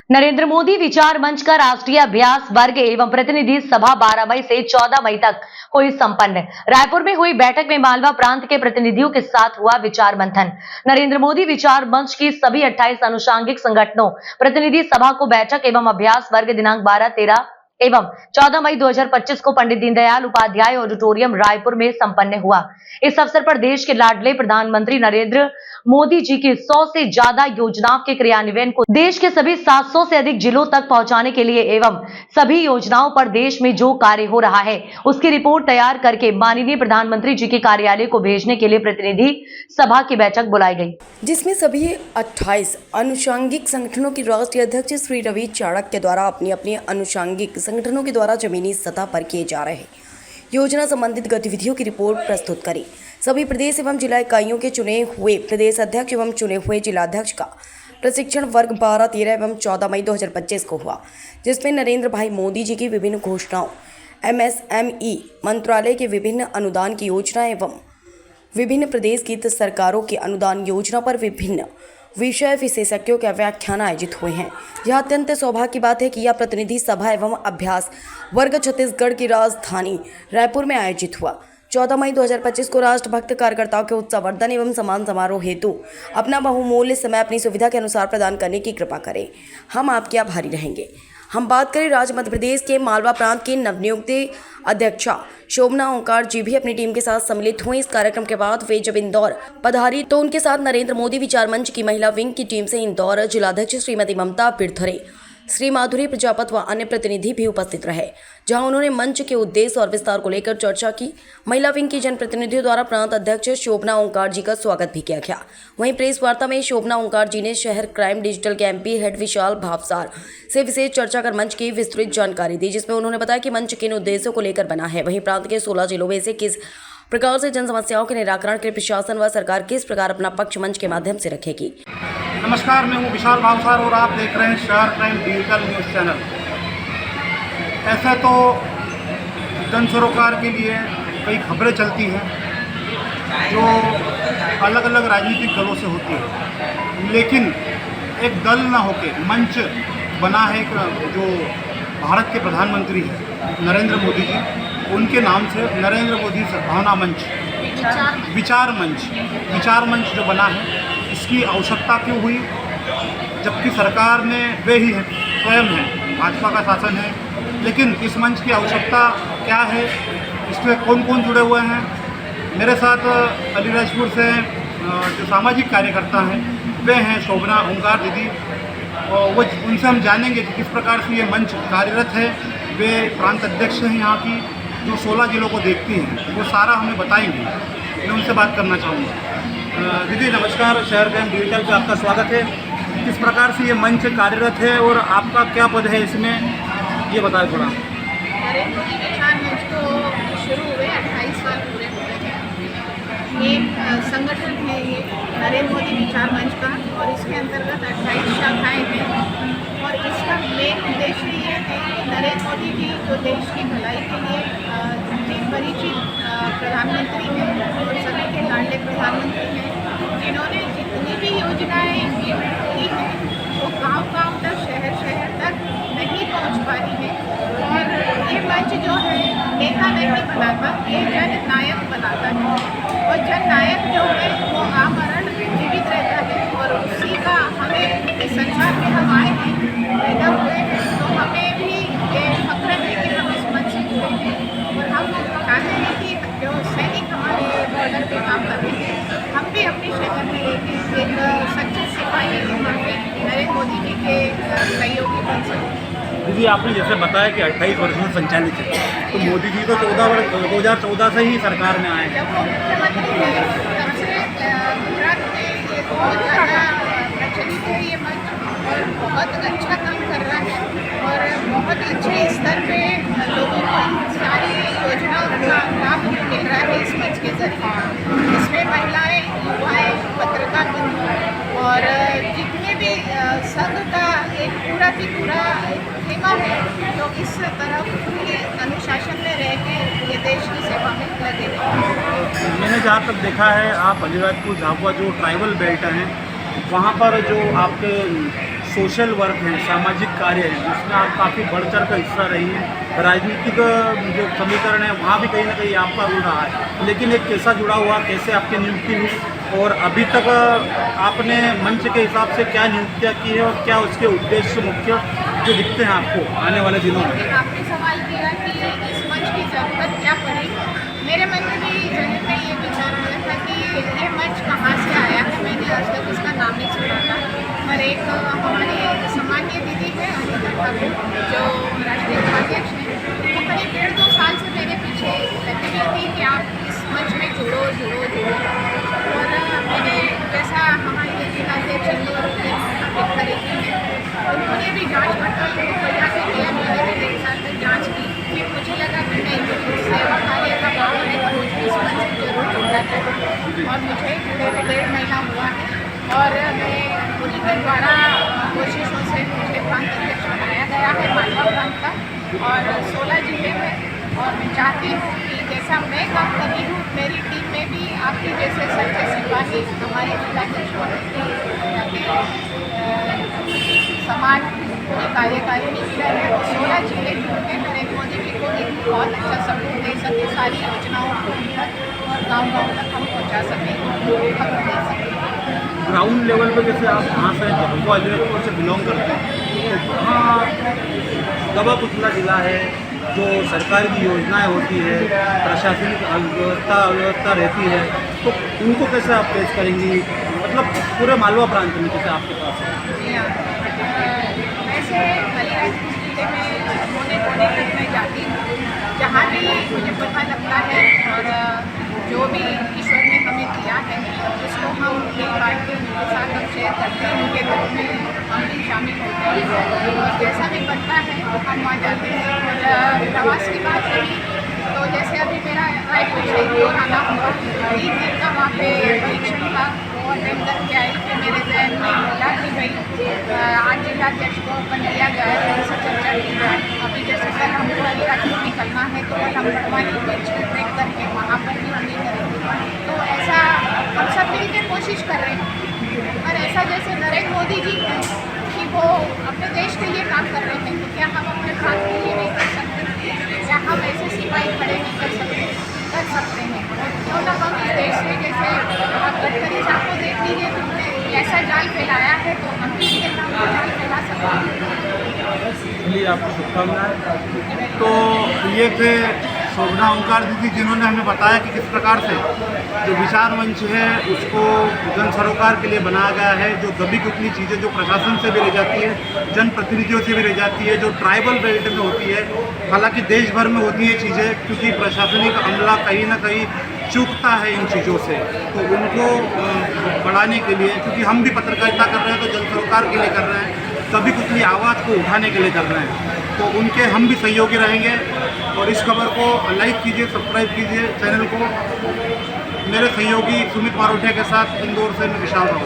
नरेंद्र मोदी विचार मंच का राष्ट्रीय अभ्यास वर्ग एवं प्रतिनिधि सभा 12 मई से 14 मई तक हुई संपन्न। रायपुर में हुई बैठक में मालवा प्रांत के प्रतिनिधियों के साथ हुआ विचार मंथन। नरेंद्र मोदी विचार मंच की सभी 28 अनुषांगिक संगठनों प्रतिनिधि सभा को बैठक एवं अभ्यास वर्ग दिनांक 12, 13 एवं 14 मई 2025 को पंडित दीनदयाल उपाध्याय ऑडिटोरियम रायपुर में संपन्न हुआ। इस अवसर पर देश के लाडले प्रधानमंत्री नरेंद्र मोदी जी की 100 से ज्यादा योजनाओं के क्रियान्वयन को देश के सभी 700 से अधिक जिलों तक पहुंचाने के लिए एवं सभी योजनाओं पर देश में जो कार्य हो रहा है उसकी रिपोर्ट तैयार करके माननीय प्रधानमंत्री जी के कार्यालय को भेजने के लिए प्रतिनिधि सभा की बैठक बुलाई गई, जिसमें सभी 28 अनुषांगिक संगठनों के राष्ट्रीय अध्यक्ष श्री रवि चाणक्य द्वारा अपनी अपनी अनुषांगिक संगठनों के द्वारा जमीनी सतह पर किए जा रहे योजना संबंधित गतिविधियों की रिपोर्ट प्रस्तुत करी। सभी प्रदेश एवं जिला इकाइयों के चुने हुए प्रदेश अध्यक्ष एवं चुने हुए जिलाध्यक्ष का प्रशिक्षण वर्ग 12, 13 एवं 14 मई 2025 को हुआ, जिसमें नरेंद्र भाई मोदी जी की विभिन्न घोषणाओं, MSME मंत्रालय के विभिन्न अनुदान की योजना एवं विभिन्न प्रदेश की सरकारों की अनुदान योजना पर विभिन्न विषय विशेषज्ञों के व्याख्यान आयोजित हुए हैं। यह अत्यंत सौभाग्य की बात है कि यह प्रतिनिधि सभा एवं अभ्यास वर्ग छत्तीसगढ़ की राजधानी रायपुर में आयोजित हुआ। 14 मई 2025 को राष्ट्रभक्त कार्यकर्ताओं के उत्सवर्धन एवं सम्मान समारोह हेतु अपना बहुमूल्य समय अपनी सुविधा के अनुसार प्रदान करने की कृपा करें। हम आपके आभारी रहेंगे। हम बात करें राज्य मध्य प्रदेश के मालवा प्रांत के नवनियुक्त अध्यक्षा शोभना ओंकार जी भी अपनी टीम के साथ सम्मिलित हुए। इस कार्यक्रम के बाद वे जब इंदौर पधारी तो उनके साथ नरेंद्र मोदी विचार मंच की महिला विंग की टीम से इंदौर जिलाध्यक्ष श्रीमती ममता बिरथरे, श्री माधुरी प्रजापत व अन्य प्रतिनिधि भी उपस्थित रहे, जहां उन्होंने मंच के उद्देश्य और विस्तार को लेकर चर्चा की। महिला विंग की जनप्रतिनिधियों द्वारा प्रांत अध्यक्ष शोभना ओंकार जी का स्वागत भी किया गया। वहीं प्रेस वार्ता में शोभना ओंकार जी ने शहर क्राइम डिजिटल के MP हेड विशाल भावसार से विशेष चर्चा कर मंच की विस्तृत जानकारी दी, जिसमें उन्होंने बताया कि मंच किन उद्देश्यों को लेकर बना है, वहीं प्रांत के 16 जिलों में से किस प्रकार से जन समस्याओं के निराकरण के प्रशासन व सरकार किस प्रकार अपना पक्ष मंच के माध्यम से रखेगी। नमस्कार, मैं हूँ विशाल भावसार और आप देख रहे हैं शहर क्राइम डिजिटल न्यूज़ चैनल। ऐसे तो जन सरोकार के लिए कई खबरें चलती हैं जो अलग अलग राजनीतिक दलों से होती है, लेकिन एक दल ना होके मंच बना है जो भारत के प्रधानमंत्री हैं नरेंद्र मोदी जी, उनके नाम से नरेंद्र मोदी सद्भावना मंच, विचार मंच जो बना है, इसकी आवश्यकता क्यों हुई? जबकि सरकार में वे ही हैं, स्वयं हैं, भाजपा का शासन है, लेकिन इस मंच की आवश्यकता क्या है? इसमें कौन कौन जुड़े हुए हैं? मेरे साथ अलीराजपुर से जो सामाजिक कार्यकर्ता हैं वे हैं शोभना ओंकार दीदी, और वो उनसे हम जानेंगे कि किस प्रकार से ये मंच कार्यरत है। वे प्रांत अध्यक्ष हैं यहाँ की, जो 16 जिलों को देखती हैं, वो सारा हमें बताएंगे। मैं उनसे बात करना चाहूँगा। दीदी नमस्कार, शहर क्राइम डिजिटल पे आपका स्वागत है। किस प्रकार से ये मंच कार्यरत है और आपका क्या पद है इसमें, ये बताएं थोड़ा। नरेंद्र मोदी विचार मंच को शुरू हुए 28 साल पूरे हुए हैं। एक संगठन है ये नरेंद्र मोदी विचार मंच का, और इसके अंतर्गत 28 शाखाएँ हैं, और इसका मेन उद्देश्य ये है कि नरेंद्र मोदी जी जो देश की भलाई के लिए परिचित प्रधानमंत्री हैं और सभी के लाडले प्रधानमंत्री हैं, जिन्होंने जितनी भी योजनाएं की हैं वो गांव-गांव तक, शहर-शहर तक नहीं पहुंच पाई हैं। और ये मंच जो है नेता नहीं बनाता, ये जननायक बनाता है, और जननायक जो है वो आमरण जीवित रहता है, और उसी का हमें संसार में हम आए हैं, पैदा हुए हैं, तो हमें भी ये फक्र है कि हम इस मंच से जुड़े हैं। और हम चाहते हैं कि जो सैनिक हमारे बॉर्डर पे काम कर रहे हैं, हम भी अपने शहर में लेके एक सच्चे सिपाही नरेंद्र मोदी जी के सहयोगी बन सकें। दीदी आपने जैसे बताया कि 28 वर्षों से संचालित है, तो मोदी जी तो 2014 से ही सरकार में आए हैं। जब वो मुख्यमंत्री थे तब से गुजरात में ये बहुत ज़्यादा प्रचलित है ये मंच, और बहुत अच्छा काम कर रहा है, और बहुत अच्छे स्तर पे लोगों को सारी योजनाओं का लाभ मिल रहा है इस मंच के जरिए। इसमें महिलाएं, युवाएं, पत्रकार बंधु और जितने भी संघ का एक पूरा की पूरा खेमा है जो इस तरह पूरी अनुशासन में रह के ये देश की सेवा में लगे। मैंने जहाँ तक देखा है, आप अलीराजपुर झाबुआ जो ट्राइबल बेल्ट हैं वहाँ पर जो आपके सोशल वर्क है, सामाजिक कार्य है, जिसमें आप काफ़ी बढ़ चढ़ कर हिस्सा रही हैं। राजनीतिक जो समीकरण है वहाँ भी कहीं ना कहीं आपका रोल रहा है, लेकिन एक कैसा जुड़ा हुआ, कैसे आपकी नियुक्ति हुई और अभी तक आपने मंच के हिसाब से क्या नियुक्तियाँ की है और क्या उसके उद्देश्य मुख्य जो दिखते हैं आपको आने वाले दिनों में? आपने सवाल किया कि इस मंच की ज़रूरत क्या पड़ी। मेरे मन में भी जहन में ये विचार आया था कि ये मंच कहाँ से आया है। मैंने आज तक उसका नाम नहीं सुना था, पर एक हमारी सम्मानीय दीदी है अनिता ठाकुर, जो राष्ट्रीय उपाध्यक्ष हैं, वो करीब 1.5-2 साल से मेरे पीछे लगी हुई थी कि आप इस मंच में जुड़ो। और मैंने जैसा हमारे जिलाध्यक्ष इंदौर खरीदी है, उन्होंने भी जाँच पड़ताल वजह से किया। मैंने भी 1 साल तक जाँच की, फिर मुझे लगा कि नहीं, सेवा कार्य का भाव है तो मुझे इस मंच में जरूर जुड़ना चाहिए। और मुझे जुड़े हुए 1.5 महीना हुआ है और मैं उन्हीं के द्वारा कोशिशों से मुझे प्रांत अध्यक्ष बनाया गया है मालवा प्रांत का, और 16 जिले में। और मैं चाहती हूँ कि जैसा मैं काम कर रही हूँ, मेरी टीम में भी आपके जैसे सच्चे सिपाही हमारे जिलाध्यक्ष समान पूरी कार्यकारिणी की रहे हैं। 16 जिले जुड़े नरेंद्र मोदी जी को एक बहुत अच्छा सपोर्ट दे सके, सारी योजनाओं को तक और गाँव तक हम पहुँचा सकें, खबर दे सकें। ग्राउंड लेवल पे जैसे आप वहाँ से भगवा इलेक्ट्रोड से बिलोंग करते हैं, तो वहाँ दबा कुचला जिला है, जो सरकार की योजनाएं होती है, प्रशासनिक अव्यवस्था रहती है, तो उनको कैसे आप पेश करेंगी? मतलब पूरे मालवा प्रांत में जैसे आपके पास है। जी हाँ, वैसे अलीराजपुर जिले में कोने तक मैं जाती हूँ, जहाँ भी मुझे पता लगता है और जो भी ईश्वर ने हमें दिया है उसको हम मिल बांट के उनके साथ हम शेयर करते हैं, उनके घर में हम भी शामिल होते हैं और जैसा भी बनता है हम वहाँ जाते हैं। और प्रवास की बात रही तो जैसे अभी मेरा रायपुर से इंदौर आना हुआ, 3 दिन का वहाँ पे परीक्षण था, वो अटेंड करके आई। फिर मेरे जहन में बोला कि भाई आज जिलाध्यक्ष को अपन लिया गया है, थोड़ी सी चर्चा की जाए। अभी जैसे कल हमको अलीराजपुर निकलना है तो कल हम बड़वानी बीच में ट्रेक करके वहाँ पर भी हम करेंगे। तो ऐसा हम सब मिल के कोशिश कर रहे हैं। और ऐसा जैसे नरेंद्र मोदी जी हैं कि वो अपने देश के लिए काम कर रहे हैं, तो क्या हम अपने प्रांत के लिए नहीं कर सकते? क्या हम ऐसे सिपाही खड़े नहीं कर सकते हैं? क्यों ना हम इस देश से, जैसे आप गडकरी साहब को देख लीजिए, तो उन्होंने ऐसा जाल फैलाया है, तो हम भी इनके नाम पर जाल फैला सकते हैं। इसलिए आपको शुभकामनाएं। तो ये थे शोभना ओंकार दीदी, जिन्होंने हमें बताया कि किस प्रकार से जो विचार मंच है उसको जन सरोकार के लिए बनाया गया है। जो दबी कुचली चीज़ें जो प्रशासन से भी रह जाती है, जनप्रतिनिधियों से भी रह जाती है, जो ट्राइबल बेल्ट में होती है, हालांकि देश भर में होती है चीज़ें, क्योंकि प्रशासनिक अमला कहीं ना कहीं चूकता है इन चीज़ों से, तो उनको बढ़ाने के लिए, क्योंकि हम भी पत्रकारिता कर रहे हैं तो जन सरोकार के लिए कर रहे हैं, दबी कुचली आवाज़ को उठाने के लिए कर रहे हैं, तो उनके हम भी सहयोगी रहेंगे। और इस खबर को लाइक कीजिए, सब्सक्राइब कीजिए चैनल को। मेरे सहयोगी सुमित मारोठिया के साथ इंदौर से मैं विशाल राव।